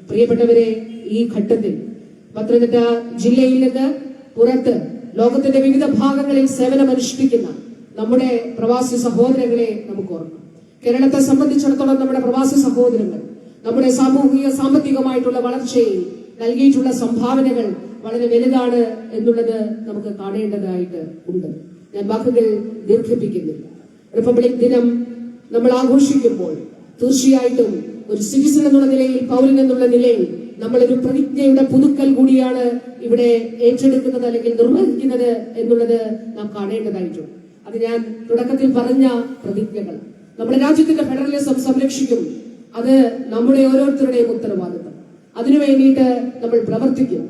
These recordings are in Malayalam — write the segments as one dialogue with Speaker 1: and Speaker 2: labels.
Speaker 1: പ്രിയപ്പെട്ടവരെ, ഈ ഘട്ടത്തിൽ പത്തനംതിട്ട ജില്ലയിൽ നിന്ന് പുറത്ത് ലോകത്തിന്റെ വിവിധ ഭാഗങ്ങളിൽ സേവനമനുഷ്ഠിക്കുന്ന നമ്മുടെ പ്രവാസി സഹോദരങ്ങളെ നമുക്ക് ഓർക്കാം. കേരളത്തെ സംബന്ധിച്ചിടത്തോളം നമ്മുടെ പ്രവാസി സഹോദരങ്ങൾ നമ്മുടെ സാമൂഹിക സാമ്പത്തികമായിട്ടുള്ള വളർച്ചയിൽ നൽകിയിട്ടുള്ള സംഭാവനകൾ വളരെ വലുതാണ് എന്നുള്ളത് നമുക്ക് കാണേണ്ടതായിട്ട് ഉണ്ട്. ഞാൻ വാക്കുകൾ ദീർഘിപ്പിക്കുന്നില്ല. റിപ്പബ്ലിക് ദിനം നമ്മൾ ആഘോഷിക്കുമ്പോൾ തീർച്ചയായിട്ടും ഒരു സിറ്റിസൺ എന്നുള്ള നിലയിൽ, പൗരൻ എന്നുള്ള നിലയിൽ നമ്മളൊരു പ്രതിജ്ഞയുടെ പുതുക്കൽ കൂടിയാണ് ഇവിടെ ഏറ്റെടുക്കുന്നത് അല്ലെങ്കിൽ നിർവഹിക്കുന്നത് എന്നുള്ളത് നാം കാണേണ്ടതായിട്ടുണ്ട്. അത് ഞാൻ തുടക്കത്തിൽ പറഞ്ഞ പ്രതിജ്ഞകൾ. നമ്മുടെ രാജ്യത്തിന്റെ ഫെഡറലിസം സംരക്ഷിക്കും. അത് നമ്മുടെ ഓരോരുത്തരുടെയും ഉത്തരവാദിത്തം. അതിനു വേണ്ടിയിട്ട് നമ്മൾ പ്രവർത്തിക്കും.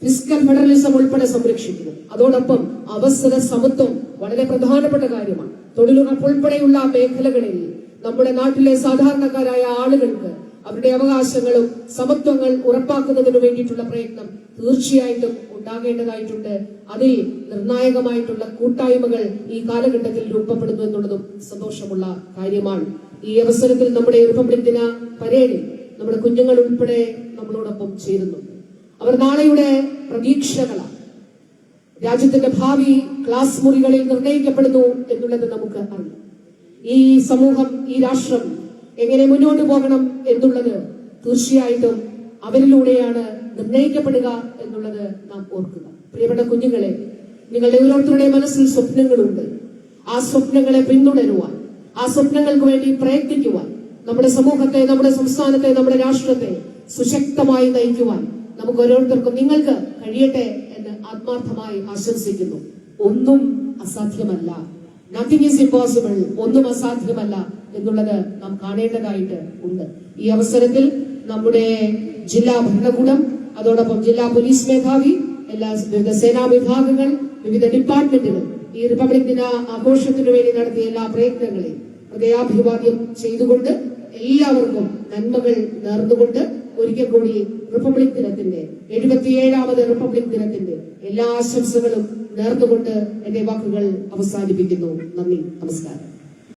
Speaker 1: ഫിസ്ക്കൽ ഫെഡറലിസം ഉൾപ്പെടെ സംരക്ഷിക്കുന്നു. അതോടൊപ്പം അവസര സമത്വം വളരെ പ്രധാനപ്പെട്ട കാര്യമാണ്. തൊഴിലുറപ്പ് ഉൾപ്പെടെയുള്ള മേഖലകളിൽ നമ്മുടെ നാട്ടിലെ സാധാരണക്കാരായ ആളുകൾക്ക് അവരുടെ അവകാശങ്ങളും സമത്വങ്ങൾ ഉറപ്പാക്കുന്നതിന് വേണ്ടിയിട്ടുള്ള പ്രയത്നം തീർച്ചയായിട്ടും ഉണ്ടാകേണ്ടതായിട്ടുണ്ട്. അതിൽ നിർണായകമായിട്ടുള്ള കൂട്ടായ്മകൾ ഈ കാലഘട്ടത്തിൽ രൂപപ്പെടുന്നു എന്നുള്ളതും സന്തോഷമുള്ള കാര്യമാണ്. ഈ അവസരത്തിൽ നമ്മുടെ റിപ്പബ്ലിക് ദിന പരേഡിൽ നമ്മുടെ കുഞ്ഞുങ്ങൾ ഉൾപ്പെടെ നമ്മളോടൊപ്പം ചേരുന്നുണ്ട്. അവർ നാളെയുടെ പ്രതീക്ഷകളാണ്. രാജ്യത്തിന്റെ ഭാവി ക്ലാസ് മുറികളിൽ നിർണയിക്കപ്പെടുന്നു എന്നുള്ളത് നമുക്ക് അറിയാം. ഈ സമൂഹം, ഈ രാഷ്ട്രം എങ്ങനെ മുന്നോട്ട് പോകണം എന്നുള്ളത് തീർച്ചയായിട്ടും അവരിലൂടെയാണ് നിർണയിക്കപ്പെടുക എന്നുള്ളത് നാം ഓർക്കുക. പ്രിയപ്പെട്ട കുഞ്ഞുങ്ങളെ, നിങ്ങളുടെ ഓരോരുത്തരുടെയും മനസ്സിൽ സ്വപ്നങ്ങളുണ്ട്. ആ സ്വപ്നങ്ങളെ പിന്തുടരുവാൻ, ആ സ്വപ്നങ്ങൾക്ക് വേണ്ടി പ്രയത്നിക്കുവാൻ, നമ്മുടെ സമൂഹത്തെ, നമ്മുടെ സംസ്ഥാനത്തെ, നമ്മുടെ രാഷ്ട്രത്തെ സുശക്തമായി നയിക്കുവാൻ നമുക്ക് ഓരോരുത്തർക്കും നിങ്ങൾക്ക് കഴിയട്ടെ എന്ന് ആത്മാർത്ഥമായി ആശംസിക്കുന്നു. ഒന്നും അസാധ്യമല്ല. Nothing is impossible. ഒന്നും അസാധ്യമല്ല എന്നുള്ളത് നാം കാണേണ്ടതായിട്ട് ഉണ്ട്. ഈ അവസരത്തിൽ നമ്മുടെ ജില്ലാ ഭരണകൂടം, അതോടൊപ്പം ജില്ലാ പോലീസ് മേധാവി, എല്ലാ വിവിധ സേനാ വിഭാഗങ്ങൾ, വിവിധ ഡിപ്പാർട്ട്മെന്റുകൾ ഈ റിപ്പബ്ലിക് ദിന ആഘോഷത്തിനു വേണ്ടി നടത്തിയ എല്ലാ പ്രയത്നങ്ങളെയും ഹൃദയാഭിവാദ്യം ചെയ്തുകൊണ്ട് എല്ലാവർക്കും നന്മകൾ നേർന്നുകൊണ്ട് ഒരിക്കൽ കൂടി റിപ്പബ്ലിക് ദിനത്തിന്റെ 77ാമത് റിപ്പബ്ലിക് ദിനത്തിന്റെ എല്ലാ ആശംസകളും നേർന്നുകൊണ്ട് എന്റെ വാക്കുകൾ അവസാനിപ്പിക്കുന്നു. നന്ദി, നമസ്കാരം.